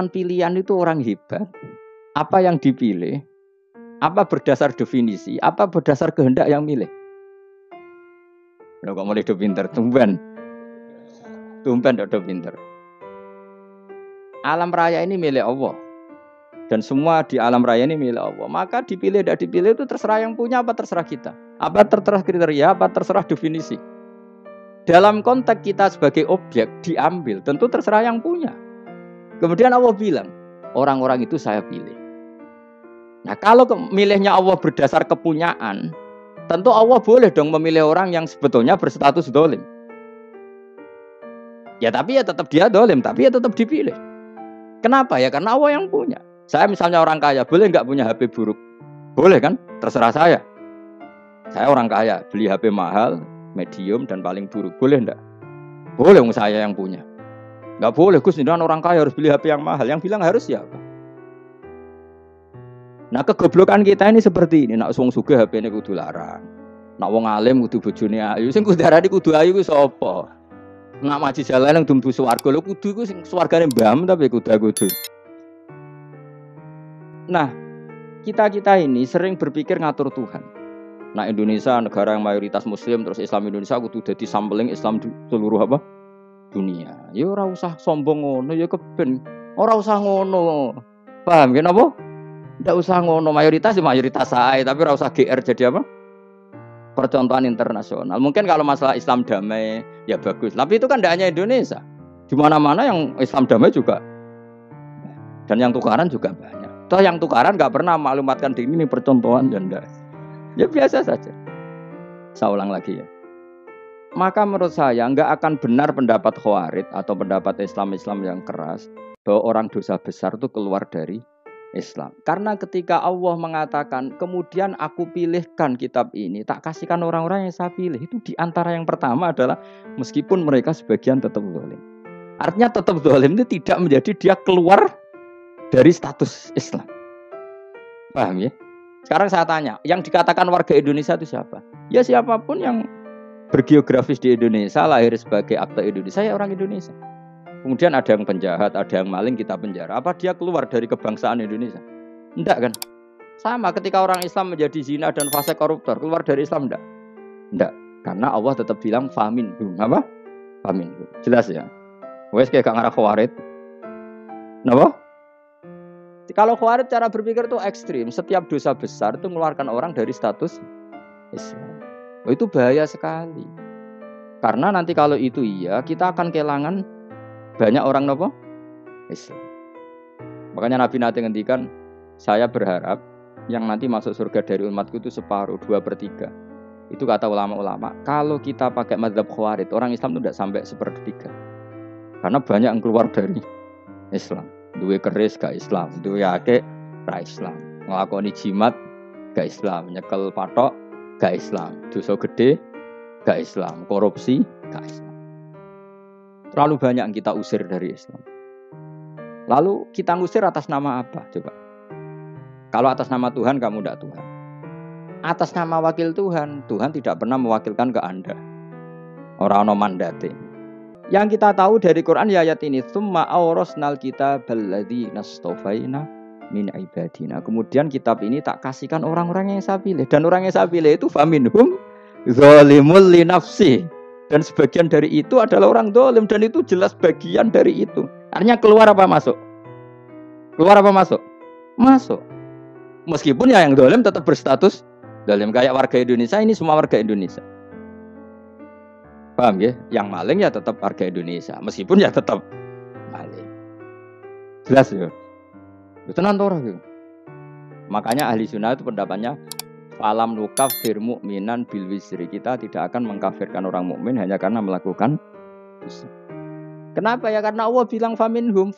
mengatakan pilihan itu orang hebat? Apa yang dipilih? Apa berdasar definisi? Apa berdasar kehendak yang milih? Kok mulai do pinter, tumben do pinter. Alam raya ini milik Allah. Dan semua di alam raya ini milik Allah. Maka dipilih tidak dipilih itu terserah yang punya apa terserah kita. Apa terserah kriteria, apa terserah definisi. Dalam konteks kita sebagai objek diambil, tentu terserah yang punya. Kemudian Allah bilang, orang-orang itu saya pilih. Nah kalau milihnya Allah berdasar kepunyaan, tentu Allah boleh dong memilih orang yang sebetulnya berstatus dolim. Ya tapi ya tetap dia dolim, tapi ya tetap dipilih. Kenapa ya? Karena Allah yang punya. Saya misalnya orang kaya, boleh nggak punya HP buruk? Boleh kan? Terserah saya. Saya orang kaya, beli HP mahal, medium dan paling buruk. Boleh enggak? Boleh, saya yang punya. Enggak boleh, Gus, ini orang kaya harus beli HP yang mahal. Yang bilang harus siapa? Nah, kegoblokan kita ini seperti ini. Nak wong sugih HP-ne kudu larang. Nak wong alim kudu bojone ayu. Sing kudu darani kudu ayu ku sapa? Nak maji jalan nang dumbu swarga lho kudu ku sing swargane mbam tapi kudu. Nah, kita ini sering berpikir ngatur Tuhan. Nah Indonesia negara yang mayoritas Muslim terus Islam Indonesia kudu dadi sampling Islam di seluruh apa dunia. Ya ora usah sombong ngono ya keben. Ora usah ngono. Paham kan apa? Ndak usah ngono mayoritas ya mayoritas sae tapi ora usah GR jadi apa? Percontohan internasional. Mungkin kalau masalah Islam damai ya bagus. Tapi itu kan tidak hanya Indonesia. Di mana-mana yang Islam damai juga. Dan yang tukaran juga banyak. Toh yang tukaran enggak pernah maklumatkan diri ini percontohan dan enggak. Ya biasa saja. Saya ulang lagi ya. Maka menurut saya enggak akan benar pendapat Khawarij atau pendapat Islam yang keras bahwa orang dosa besar itu keluar dari Islam. Karena ketika Allah mengatakan kemudian aku pilihkan kitab ini, tak kasihkan orang-orang yang saya pilih, itu di antara yang pertama adalah meskipun mereka sebagian tetap zalim. Artinya tetap zalim itu tidak menjadi dia keluar dari status Islam. Paham ya? Sekarang saya tanya, yang dikatakan warga Indonesia itu siapa? Ya siapapun yang bergeografis di Indonesia, lahir sebagai akte Indonesia, ya orang Indonesia. Kemudian ada yang penjahat, ada yang maling, kita penjara. Apa dia keluar dari kebangsaan Indonesia? Enggak kan? Sama ketika orang Islam menjadi zina dan fase koruptor, keluar dari Islam enggak? Enggak. Karena Allah tetap bilang famin. Apa? Famin. Jelas ya? Wes kayak gak ngarah Khawarij. Kenapa? Kalau Khawarij cara berpikir itu ekstrim. Setiap dosa besar itu mengeluarkan orang dari status Islam. Oh, itu bahaya sekali. Karena nanti kalau itu iya, kita akan kehilangan banyak orang nopo Islam. Makanya Nabi nanti ngendikan, saya berharap yang nanti masuk surga dari umatku itu separuh, 2/3. Itu kata ulama-ulama. Kalau kita pakai mazhab Khawarij, orang Islam itu tidak sampai 1/3. Karena banyak yang keluar dari Islam. Duwe keris gak Islam, duwe akeh ra Islam. Nglakoni jimat gak Islam, nyekel patok gak Islam, dosa gede gak Islam, korupsi gak Islam. Terlalu banyak yang kita usir dari Islam. Lalu kita ngusir atas nama apa? Coba. Kalau atas nama Tuhan kamu tidak Tuhan. Atas nama wakil Tuhan, Tuhan tidak pernah mewakilkan ke Anda. Ora-ono mandate. Yang kita tahu dari Quran ya ayat ini, tsumma awrasnal kitabal ladzina astafaina min ibadina. Kemudian kitab ini tak kasihkan orang-orang yang saya pilih, dan orang yang saya pilih itu faminhum zalimul li nafsi. Dan sebagian dari itu adalah orang zalim, dan itu jelas bagian dari itu. Artinya keluar apa masuk? Keluar apa masuk? Masuk. Meskipun ya yang zalim tetap berstatus zalim, kayak warga Indonesia ini semua warga Indonesia. Paham ya? Yang maling ya tetap warga Indonesia, meskipun ya tetap maling. Jelas ya? Itu nantora ya. Makanya ahli sunnah itu pendapatnya falam nukafir mu'minan bil wisri. Kita tidak akan mengkafirkan orang mukmin hanya karena melakukan dosa. Kenapa ya? Karena Allah bilang faminhum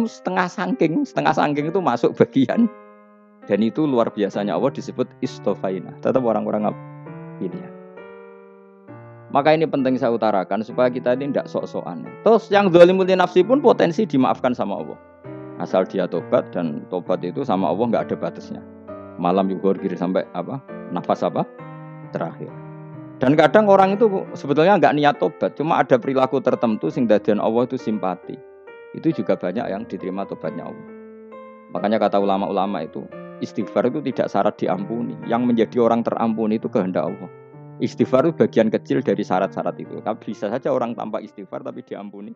setengah sangking itu masuk bagian. Dan itu luar biasanya Allah disebut istofaina. Tetap orang-orang pilihan. Maka ini penting saya utarakan supaya kita ini tidak sok-sokan. Terus yang zalimul li nafsi pun potensi dimaafkan sama Allah. Asal dia tobat, dan tobat itu sama Allah nggak ada batasnya. Malam yughorgir sampai apa? Nafas apa? Terakhir. Dan kadang orang itu sebetulnya nggak niat tobat, cuma ada perilaku tertentu sing dadian Allah itu simpati. itu juga banyak yang diterima tobatnya Allah. Makanya kata ulama-ulama itu, istighfar itu tidak syarat diampuni. Yang menjadi orang terampuni itu kehendak Allah. Istighfar itu bagian kecil dari syarat-syarat itu. Tapi bisa saja orang tanpa istighfar tapi diampuni